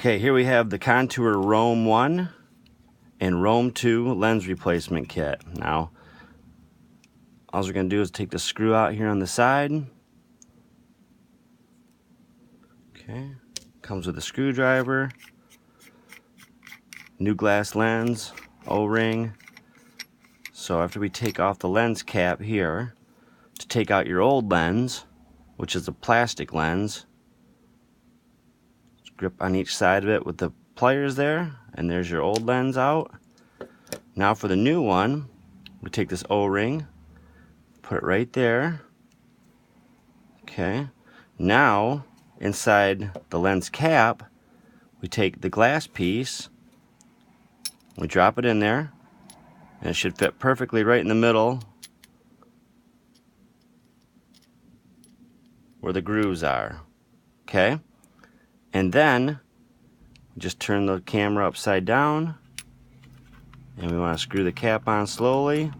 Okay, here we have the Contour Roam1 and Roam2 lens replacement kit. Now, all we're going to do is take the screw out here on the side. Okay, comes with a screwdriver, new glass lens, O-ring. So after we take off the lens cap here, to take out your old lens, which is a plastic lens, grip on each side of it with the pliers there, and there's your old lens out. Now for the new one, we take this O-ring, put it right there. Okay, now inside the lens cap, we take the glass piece, we drop it in there, and it should fit perfectly right in the middle where the grooves are. Okay, and then just turn the camera upside down, and we want to screw the cap on slowly.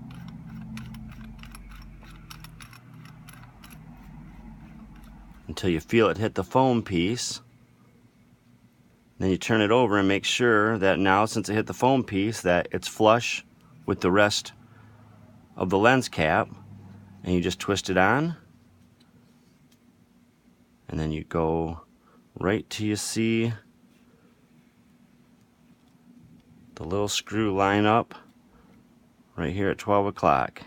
Until you feel it hit the foam piece. Then you turn it over and make sure that now, since it hit the foam piece, that it's flush with the rest of the lens cap, and you just twist it on, and then you go right till you see the little screw line up right here at 12 o'clock.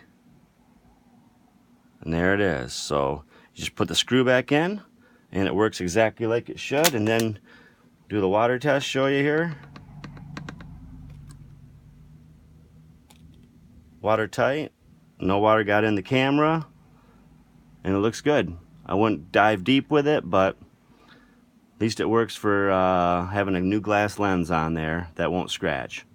And there it is. So you just put the screw back in, and it works exactly like it should. And then do the water test, show you here. Watertight, no water got in the camera, and it looks good. I wouldn't dive deep with it, but at least it works for having a new glass lens on there that won't scratch.